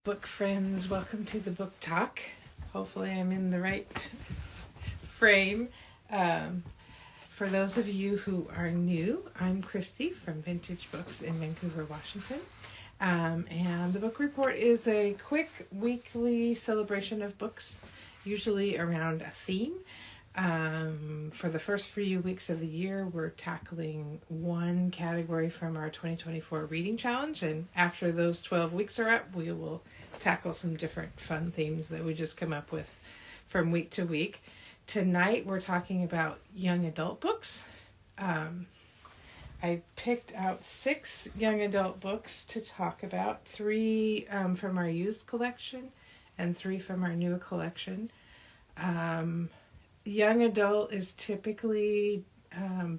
Book friends, welcome to the book talk. Hopefully, I'm in the right frame. Um, for those of you who are new, I'm Christy from Vintage Books in Vancouver, Washington. And the book report is a quick weekly celebration of books, usually around a theme. For the first few weeks of the year, we're tackling one category from our 2024 reading challenge. And after those 12 weeks are up, we will tackle some different fun themes that we just come up with from week to week. Tonight, we're talking about young adult books. I picked out 6 young adult books to talk about, 3 from our used collection and 3 from our new collection. Young adult is typically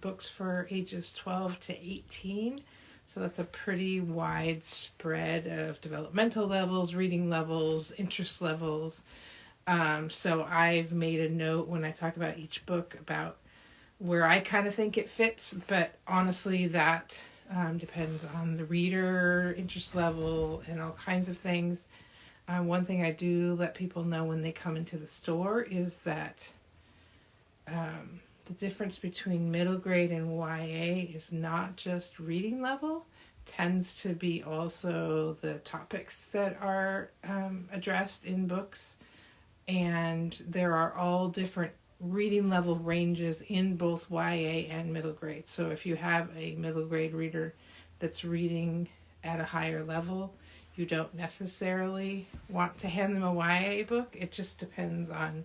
books for ages 12 to 18. So that's a pretty wide spread of developmental levels, reading levels, interest levels. So I've made a note when I talk about each book about where I kind of think it fits. But honestly, that depends on the reader, interest level, and all kinds of things. One thing I do let people know when they come into the store is that the difference between middle grade and YA is not just reading level, tends to be also the topics that are addressed in books. And there are all different reading level ranges in both YA and middle grade. So if you have a middle grade reader that's reading at a higher level, you don't necessarily want to hand them a YA book. It just depends on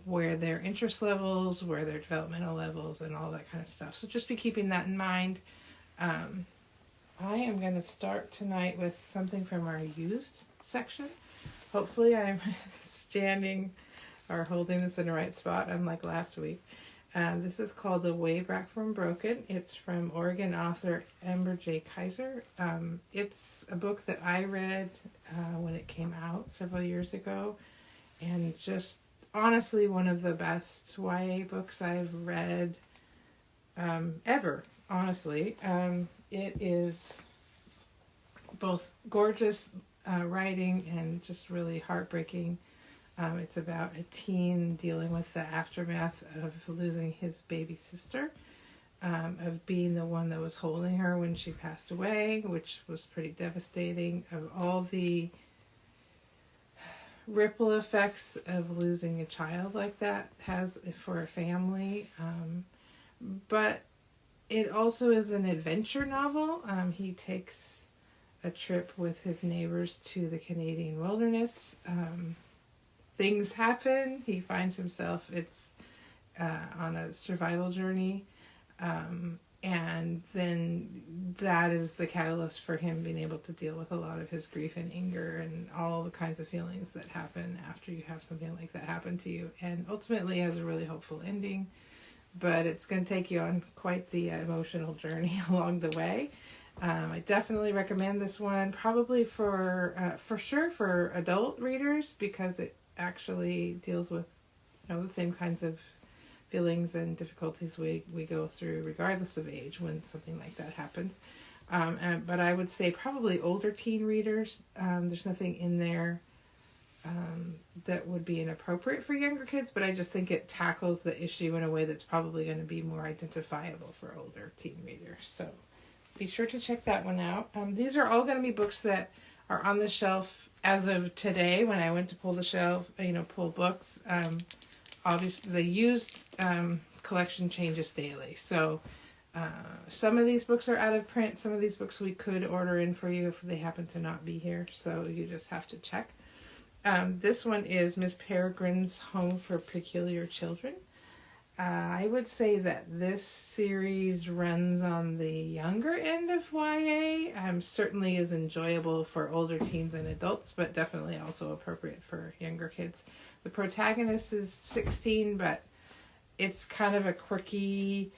where their interest levels, where their developmental levels, and all that kind of stuff. So just be keeping that in mind. I am going to start tonight with something from our used section. Hopefully I'm standing or holding this in the right spot, unlike last week. This is called The Way Back from Broken. It's from Oregon author Ember J. Kaiser. It's a book that I read when it came out several years ago, and just honestly one of the best YA books I've read ever, honestly. It is both gorgeous writing and just really heartbreaking. It's about a teen dealing with the aftermath of losing his baby sister, of being the one that was holding her when she passed away, which was pretty devastating, of all the ripple effects of losing a child like that has for a family. But it also is an adventure novel. He takes a trip with his neighbors to the Canadian wilderness. Things happen. He finds himself on a survival journey. And then that is the catalyst for him being able to deal with a lot of his grief and anger and all the kinds of feelings that happen after you have something like that happen to you. And ultimately has a really hopeful ending, but it's going to take you on quite the emotional journey along the way. I definitely recommend this one, probably for sure for adult readers, because it actually deals with the same kinds of feelings and difficulties we go through regardless of age when something like that happens. But I would say probably older teen readers. There's nothing in there that would be inappropriate for younger kids, but I just think it tackles the issue in a way that's probably going to be more identifiable for older teen readers. So be sure to check that one out. These are all going to be books that are on the shelf as of today when I went to pull the shelf, pull books. Obviously, the used collection changes daily. So some of these books are out of print. Some of these books we could order in for you if they happen to not be here. So you just have to check. This one is Miss Peregrine's Home for Peculiar Children. I would say that this series runs on the younger end of YA. Certainly is enjoyable for older teens and adults, but definitely also appropriate for younger kids. The protagonist is 16, but it's kind of a quirky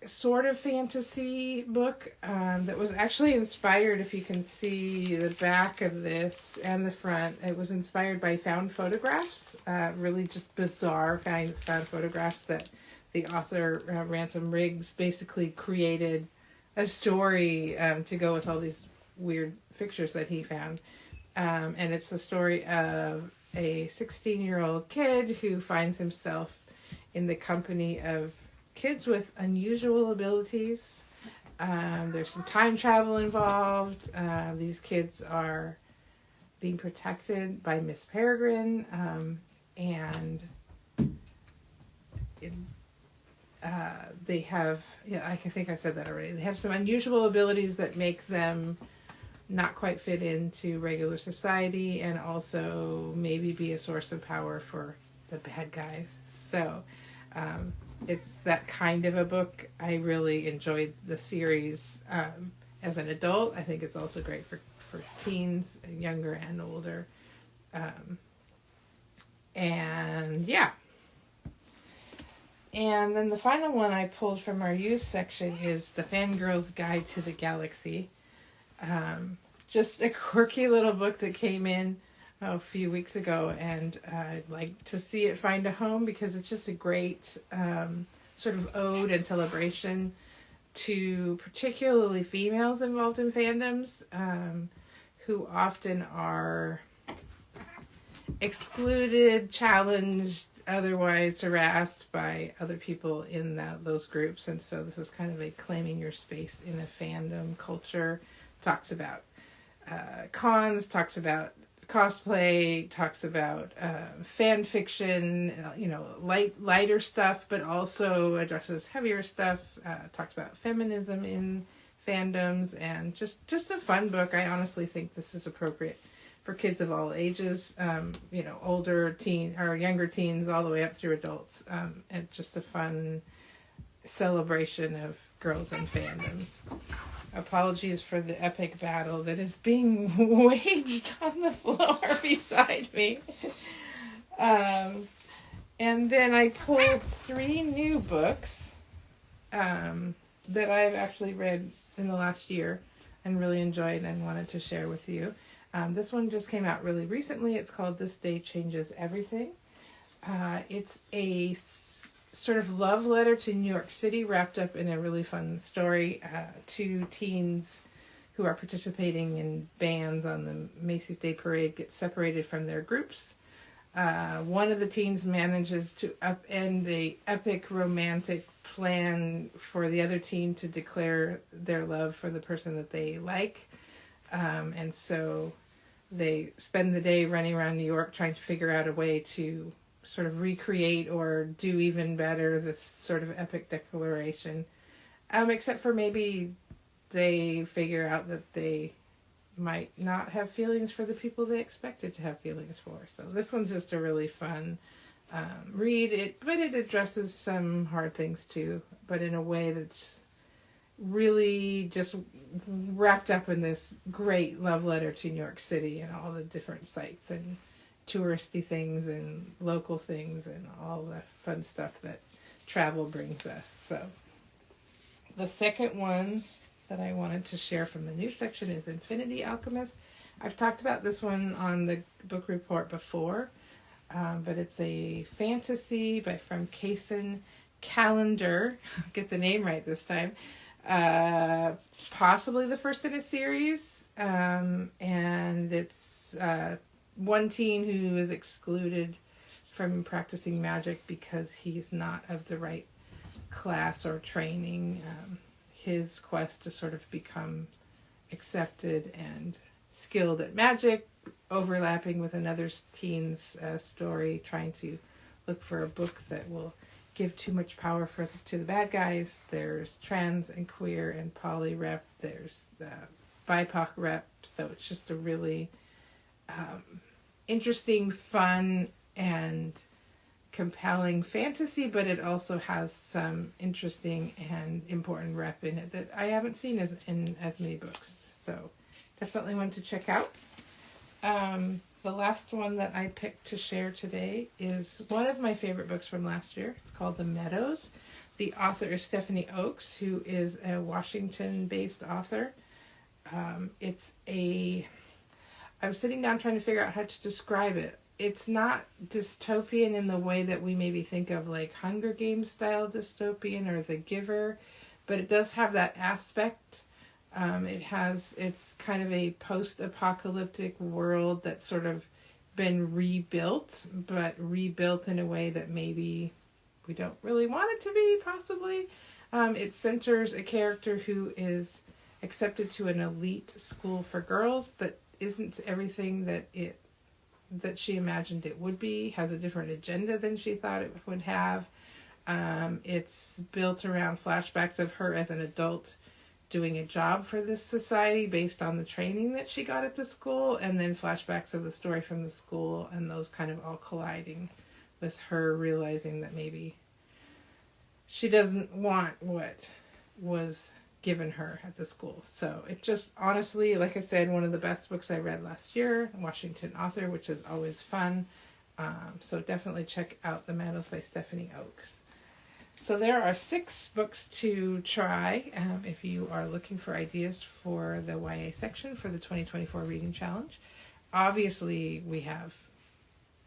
sort of fantasy book that was actually inspired, if you can see the back of this and the front, it was inspired by found photographs, really just bizarre found photographs that the author, Ransom Riggs, basically created a story to go with all these weird pictures that he found. And it's the story of a 16-year-old kid who finds himself in the company of kids with unusual abilities. There's some time travel involved. These kids are being protected by Miss Peregrine, and it, they have, yeah, I think I said that already. They have some unusual abilities that make them not quite fit into regular society, and also maybe be a source of power for the bad guys. So it's that kind of a book. I really enjoyed the series as an adult. I think it's also great for teens, younger and older. And yeah. And then the final one I pulled from our youth section is The Fangirl's Guide to the Galaxy. Just a quirky little book that came in a few weeks ago, and I'd like to see it find a home because it's just a great sort of ode and celebration to particularly females involved in fandoms, who often are excluded, challenged, otherwise harassed by other people in those groups. And so this is kind of a claiming your space in a fandom culture. Talks about cons, talks about cosplay, talks about fan fiction, lighter stuff, but also addresses heavier stuff, talks about feminism in fandoms, and just a fun book. I honestly think this is appropriate for kids of all ages, older teen or younger teens all the way up through adults, and just a fun celebration of girls and fandoms. Apologies for the epic battle that is being waged on the floor beside me. And then I pulled 3 new books that I've actually read in the last year and really enjoyed and wanted to share with you. This one just came out really recently. It's called This Day Changes Everything. It's a sort of love letter to New York City wrapped up in a really fun story. 2 teens who are participating in bands on the Macy's Day Parade get separated from their groups. One of the teens manages to upend the epic romantic plan for the other teen to declare their love for the person that they like. And so they spend the day running around New York trying to figure out a way to sort of recreate or do even better this sort of epic declaration. Except for maybe they figure out that they might not have feelings for the people they expected to have feelings for. So this one's just a really fun read. But it addresses some hard things too, but in a way that's really just wrapped up in this great love letter to New York City and all the different sites and touristy things and local things and all the fun stuff that travel brings us. So the second one that I wanted to share from the new section is Infinity Alchemist. I've talked about this one on the book report before, but it's a fantasy from Kaysen Callender. Get the name right this time. Possibly the first in a series, and it's one teen who is excluded from practicing magic because he's not of the right class or training. His quest to sort of become accepted and skilled at magic, overlapping with another teen's story, trying to look for a book that will give too much power to the bad guys. There's trans and queer and poly rep. There's BIPOC rep. So it's just a really interesting, fun, and compelling fantasy, but it also has some interesting and important rep in it that I haven't seen in as many books. So definitely one to check out. The last one that I picked to share today is one of my favorite books from last year. It's called The Meadows. The author is Stephanie Oakes, who is a Washington-based author. I was sitting down trying to figure out how to describe it. It's not dystopian in the way that we maybe think of like Hunger Games style dystopian or The Giver, but it does have that aspect It's kind of a post-apocalyptic world that's sort of been rebuilt, but rebuilt in a way that maybe we don't really want it to be, possibly. It centers a character who is accepted to an elite school for girls that isn't everything that she imagined it would be, has a different agenda than she thought it would have. It's built around flashbacks of her as an adult doing a job for this society based on the training that she got at the school, and then flashbacks of the story from the school, and those kind of all colliding with her realizing that maybe she doesn't want what was given her at the school. So it just, honestly, like I said, one of the best books I read last year, Washington author, which is always fun. So definitely check out The Meadows by Stephanie Oakes. So there are 6 books to try if you are looking for ideas for the YA section for the 2024 Reading Challenge. Obviously, we have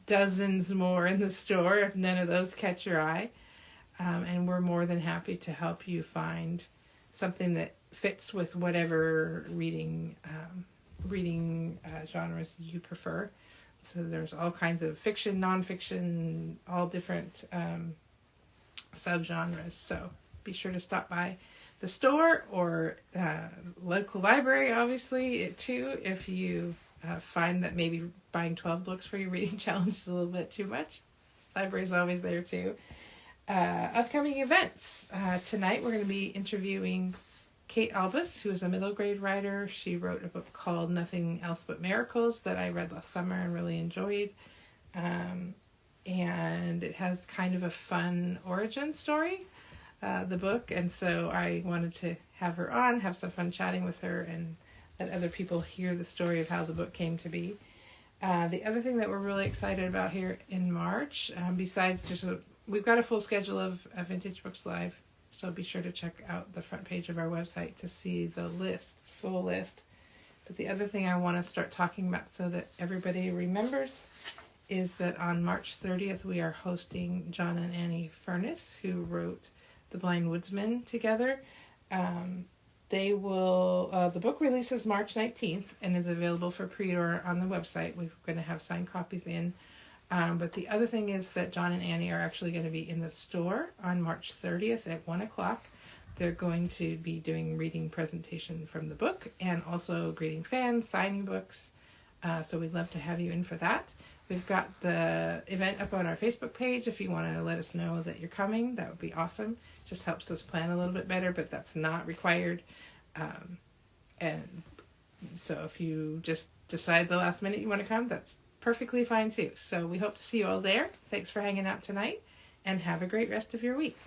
dozens more in the store if none of those catch your eye. And we're more than happy to help you find something that fits with whatever reading genres you prefer. So there's all kinds of fiction, nonfiction, all different subgenres. So be sure to stop by the store or local library, obviously, too, if you find that maybe buying 12 books for your reading challenge is a little bit too much. Library's always there, too. Upcoming events. Tonight we're going to be interviewing Kate Albus, who is a middle grade writer. She wrote a book called Nothing Else But Miracles that I read last summer and really enjoyed. And it has kind of a fun origin story, the book. And so I wanted to have her on, have some fun chatting with her, and let other people hear the story of how the book came to be. The other thing that we're really excited about here in March, besides just we've got a full schedule of Vintage Books Live, so be sure to check out the front page of our website to see the full list. But the other thing I want to start talking about so that everybody remembers is that on March 30th we are hosting John and Annie Furness, who wrote The Blind Woodsman together. The book releases March 19th and is available for pre-order on the website. We're going to have signed copies in. But the other thing is that John and Annie are actually going to be in the store on March 30th at 1 o'clock. They're going to be doing reading presentation from the book and also greeting fans, signing books. So we'd love to have you in for that. We've got the event up on our Facebook page. If you want to let us know that you're coming, that would be awesome. Just helps us plan a little bit better, but that's not required. And so if you just decide the last minute you want to come, that's perfectly fine too. So we hope to see you all there. Thanks for hanging out tonight, and have a great rest of your week.